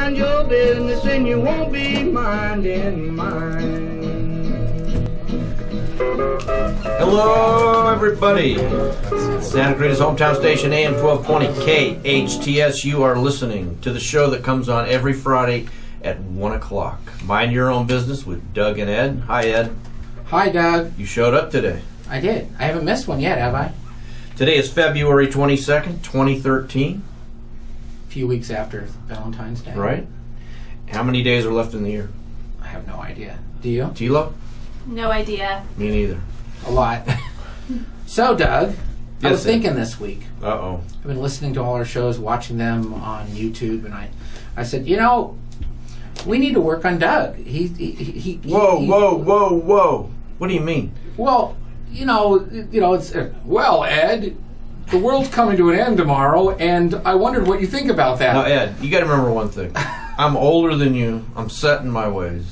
mind your business and you won't be minding mine. Hello, everybody. Santa Clarita's hometown station, AM 1220 KHTS. You are listening to the show that comes on every Friday at 1 o'clock. Mind Your Own Business with Doug and Ed. Hi, Ed. Hi, Doug. You showed up today. I did. I haven't missed one yet, have I? Today is February 22nd, 2013. A few weeks after Valentine's Day. Right. How many days are left in the year? I have no idea. Do you? Tilo? No idea. Me neither. A lot. So, Doug, I was Ed. thinking this week. Uh-oh. I've been listening to all our shows, watching them on YouTube, and I said, you know, we need to work on Doug. Whoa. What do you mean? Well, you know, it's well, Ed, the world's coming to an end tomorrow, and I wondered what you think about that. Now, Ed, you got to remember one thing. I'm older than you. I'm set in my ways.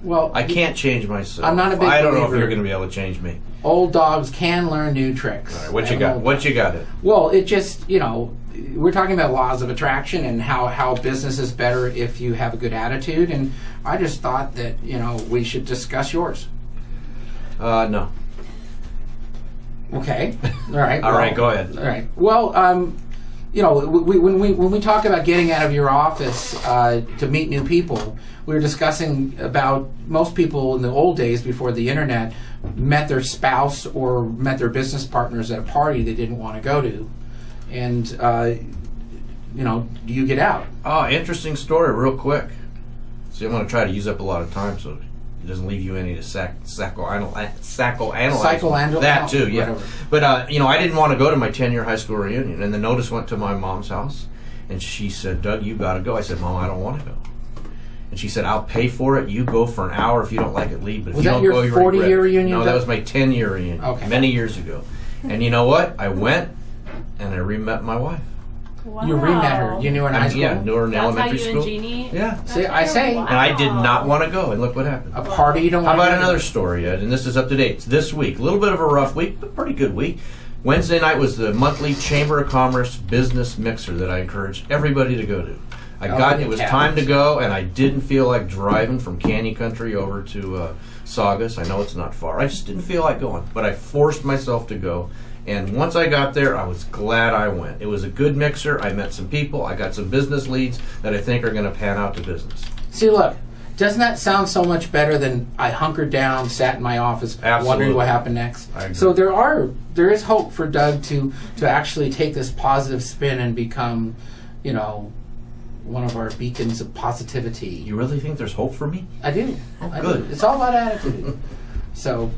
Well, I can't change myself. I'm not a big I don't know if believer. you're going to be able to change me. Old dogs can learn new tricks. All right, what you got? What you got? It. Well, it just, you know, we're talking about laws of attraction and how business is better if you have a good attitude, and I just thought that, you know, we should discuss yours. No. Okay. All right. All right, go ahead. All right. Well, you know, when we talk about getting out of your office to meet new people, we were discussing about most people in the old days before the internet met their spouse or met their business partners at a party they didn't want to go to, and you know, do you get out? Oh, interesting story, real quick. See, I'm going to try to use up a lot of time so it doesn't leave you any to psychoanalyze. That too, yeah. Whatever. But you know, I didn't want to go to my 10-year high school reunion, and the notice went to my mom's house, and she said, "Doug, you got to go." I said, "Mom, I don't want to go." And she said, "I'll pay for it. You go for an hour. If you don't like it, leave. But if Was you that don't your go, you 40-year reunion? No, that was my 10-year reunion. Okay. Many years ago. And you know what? I went, and I re-met my wife. Wow. You re-met her. You knew her in high school? Yeah, knew her in That's elementary how you school. and Jeannie. Yeah. See, I say. Wow. And I did not want to go, and look what happened. A party you don't How want to about go to? another story, Ed? And this is up to date. It's this week. A little bit of a rough week, but pretty good week. Wednesday night was the monthly Chamber of Commerce business mixer that I encouraged everybody to go to. It was time to go, and I didn't feel like driving from Canyon Country over to Saugus. I know it's not far. I just didn't feel like going, but I forced myself to go. And once I got there, I was glad I went. It was a good mixer. I met some people. I got some business leads that I think are going to pan out to business. See, look, doesn't that sound so much better than I hunkered down, sat in my office, Absolutely. wondering what happened next? I agree. So there is hope for Doug to actually take this positive spin and become, you know, one of our beacons of positivity. You really think there's hope for me? I do. Oh, I good. do. It's all about attitude. So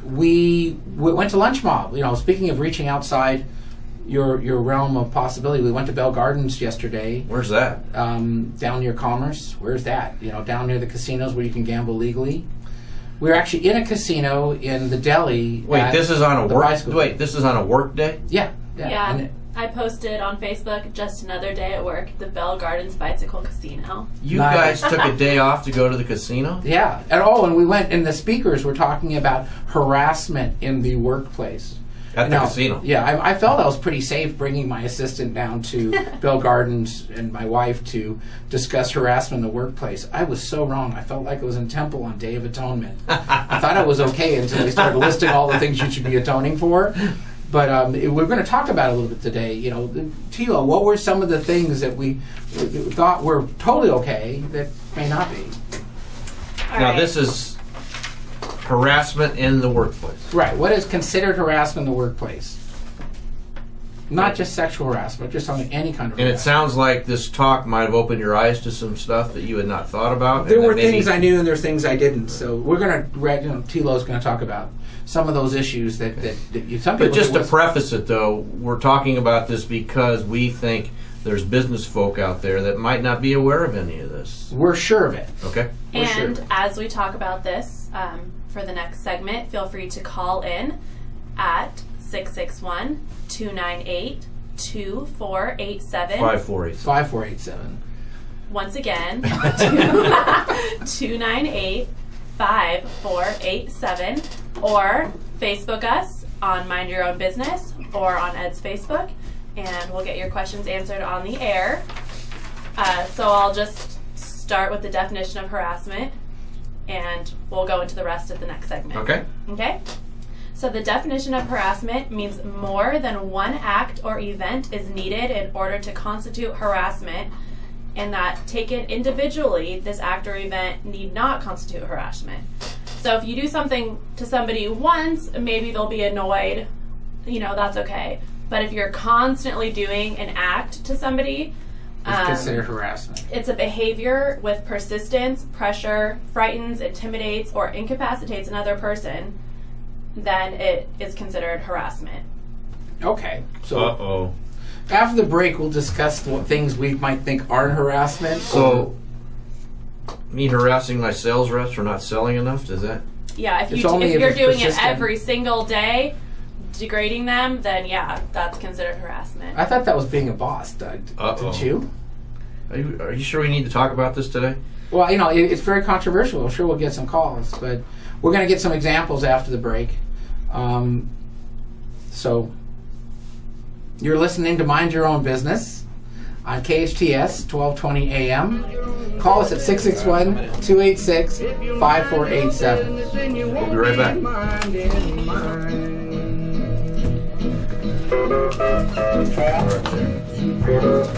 we went to Lunch Mob. You know, speaking of reaching outside your realm of possibility, we went to Bell Gardens yesterday. Where's that? Down near Commerce. Where's that? You know, down near the casinos where you can gamble legally. We were actually in a casino in the deli. Wait, this is on a work. bicycle. Wait, this is on a work day. Yeah. Yeah. And I posted on Facebook just another day at work, the Bell Gardens Bicycle Casino. You Nice. guys took a day off to go to the casino? yeah. And we went, and the speakers were talking about harassment in the workplace. At the casino. Yeah, I felt I was pretty safe bringing my assistant down to Bell Gardens and my wife to discuss harassment in the workplace. I was so wrong. I felt like it was in Temple on Day of Atonement. I thought I was okay until they started listing all the things you should be atoning for. But we're going to talk about it a little bit today. You know, Tilo, what were some of the things that we thought were totally okay that may not be? Now, this is harassment in the workplace. Right. What is considered harassment in the workplace? Not just sexual harassment, just on any kind of And it harassment. sounds like this talk might have opened your eyes to some stuff that you had not thought about. There and were that maybe- things I knew and there's things I didn't. So we're going to, Tilo's going to talk about some of those issues that some people... But just to preface it, though, we're talking about this because we think there's business folk out there that might not be aware of any of this. We're sure of it. Okay? And as we talk about this for the next segment, feel free to call in at 661-298-2487. 5487. 5487. Once again, 298-5487, or Facebook us on Mind Your Own Business or on Ed's Facebook, and we'll get your questions answered on the air. So I'll just start with the definition of harassment, and we'll go into the rest of the next segment. Okay. Okay? So the definition of harassment means more than one act or event is needed in order to constitute harassment, and that taken individually, this act or event need not constitute harassment. So if you do something to somebody once, maybe they'll be annoyed, you know, that's okay. But if you're constantly doing an act to somebody, it's considered harassment. It's a behavior with persistence, pressure, frightens, intimidates, or incapacitates another person, then it is considered harassment. Okay. So after the break, we'll discuss what things we might think are harassment. So, me harassing my sales reps for not selling enough, does that? Yeah, if you're doing it every single day, degrading them, then yeah, that's considered harassment. I thought that was being a boss, Doug. Did you? Are you sure we need to talk about this today? Well, you know, it's very controversial. I'm sure we'll get some calls, but we're going to get some examples after the break. So, you're listening to Mind Your Own Business on KHTS 1220 AM. Call us at 661-286-5487. We'll be right back. Right there.